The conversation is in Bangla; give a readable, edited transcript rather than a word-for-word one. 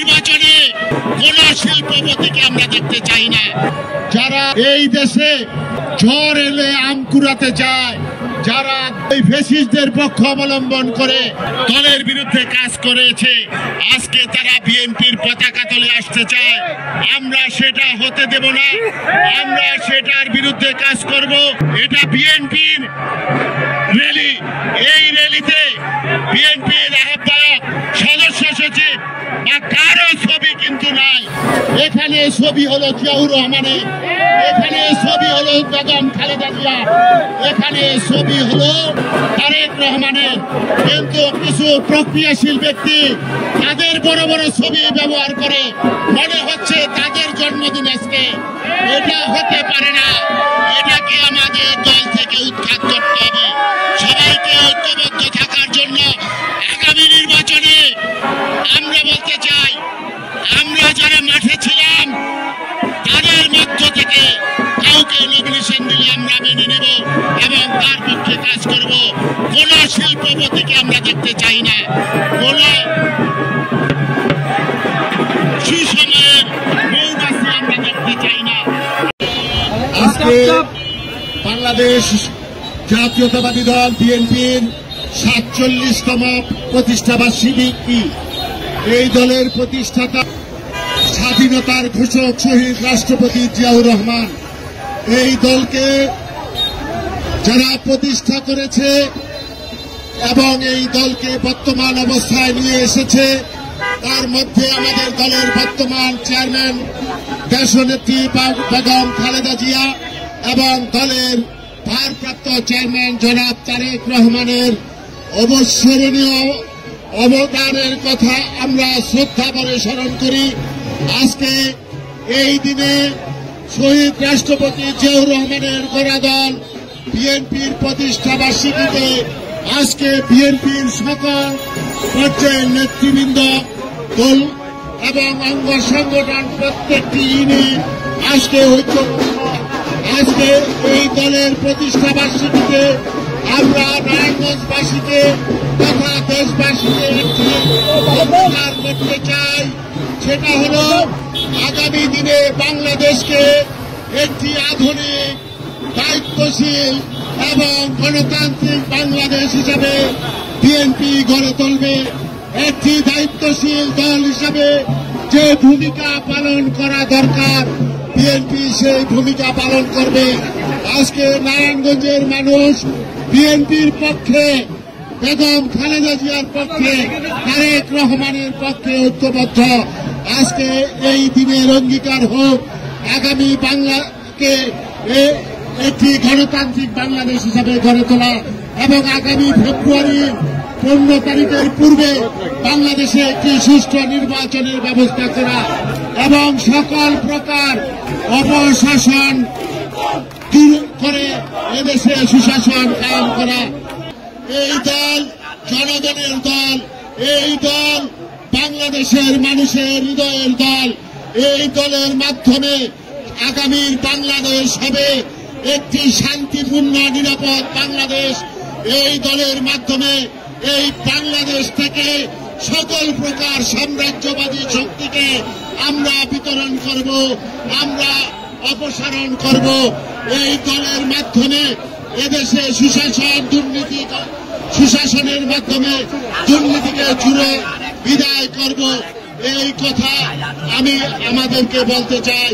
নির্বাচনে কোন শিল্পপতিকে আমরা দেখতে চাই না। যারা এই দেশে ঝড় এলে আম কুড়াতে চায়, যারা এই ফ্যাসিস্টদের পক্ষ অবলম্বন করে দলের বিরুদ্ধে কাজ করেছে, আজকে তারা বিএনপির পতাকা তলে আসতে চায়। আমরা সেটা হতে দেব না, আমরা সেটার বিরুদ্ধে কাজ করব। এটা বিএনপির র্যালি, এই র্যালিতে বিএনপির আহ্বায়ক, সদস্য সচিব বা কারো ছবি কিন্তু নাই। এখানে ছবি হলো জিয়াউর রহমানের, এখানে ছবি হলো বেগম খালেদা জিয়া, এখানে ছবি হলো তারেক রহমানের। কিন্তু কিছু প্রক্রিয়াশীল ব্যক্তি তাদের বড় বড় ছবি ব্যবহার করে মনে হচ্ছে তাদের জন্মদিন আজকে। এটা হতে পারে না, এটাকে আমাদের দল থেকে উৎখাত করতে হবে। সবাইকে ঐক্যবদ্ধ থাকার জন্য আগামী নির্বাচনে আমরা বলতে চাই, আমরা যারা মাঠে ছিলাম তাদের মধ্য থেকে কাউকে নমিনেশন দিলে আমরা মেনে নেব এবং তার পক্ষে কাজ করব। কোন শিল্পপতিকে আমরা দেখতে চাই না, কোন সুসময়ের মৌমাছি আমরা দেখতে চাই না। আজকে বাংলাদেশ জাতীয়তাবাদী দল বিএনপির ৪৭তম প্রতিষ্ঠা বার্ষিকী। এই দলের প্রতিষ্ঠাতা স্বাধীনতার ঘোষক শহীদ রাষ্ট্রপতি জিয়াউর রহমান। এই দলকে যারা প্রতিষ্ঠা করেছে এবং এই দলকে বর্তমান অবস্থায় নিয়ে এসেছে, তার মধ্যে আমাদের দলের বর্তমান চেয়ারম্যান দেশনেত্রী বেগম খালেদা জিয়া এবং দলের ভারপ্রাপ্ত চেয়ারম্যান জনাব তারেক রহমানের অবিস্মরণীয় অবদানের কথা আমরা শ্রদ্ধা ভরে স্মরণ করি। আজকে এই দিনে শহীদ রাষ্ট্রপতি জিয়াউর রহমানের গড়া দল বিএনপির প্রতিষ্ঠা বার্ষিকীতে আজকে বিএনপির সকল পর্যায়ের নেতৃবৃন্দ, দল এবং অঙ্গ সংগঠন প্রত্যেকটি ইউনিট আজকে ঐক্যবদ্ধ। আজকে এই দলের প্রতিষ্ঠা বার্ষিকীতে আমরা নারায়ণগঞ্জবাসীকে তথা দেশবাসীকে একটি অঙ্গীকার করতে চাই। সেটা হলো আগামী দিনে বাংলাদেশকে একটি আধুনিক, দায়িত্বশীল এবং গণতান্ত্রিক বাংলাদেশ হিসাবে বিএনপি গড়ে তুলবে। একটি দায়িত্বশীল দল হিসাবে যে ভূমিকা পালন করা দরকার, বিএনপি সেই ভূমিকা পালন করবে। আজকে নারায়ণগঞ্জের মানুষ বিএনপির পক্ষে, বেগম খালেদা জিয়ার পক্ষে, তারেক রহমানের পক্ষে ঐক্যবদ্ধ। আজকে এই দিনের অঙ্গীকার হোক আগামী বাংলাকে একটি গণতান্ত্রিক বাংলাদেশ হিসাবে গড়ে তোলা এবং আগামী ফেব্রুয়ারি 15 তারিখের পূর্বে বাংলাদেশে একটি সুষ্ঠু নির্বাচনের ব্যবস্থা করা এবং সকল প্রকার অপশাসন দূর করে এদেশে সুশাসন কায়েম করা। এই দল জনগণের দল, এই দল বাংলাদেশের মানুষের হৃদয়ের দল। এই দলের মাধ্যমে আগামীর বাংলাদেশ হবে একটি শান্তিপূর্ণ, নিরাপদ বাংলাদেশ। এই দলের মাধ্যমে এই বাংলাদেশ থেকে সকল প্রকার সাম্রাজ্যবাদী শক্তিকে আমরা বিতরণ করব, আমরা অপসারণ করব। এই দলের মাধ্যমে এদেশে সুশাসনের মাধ্যমে দুর্নীতিকে চূড়ে বিদায় করব। এই কথা আমি আমাদেরকে বলতে চাই।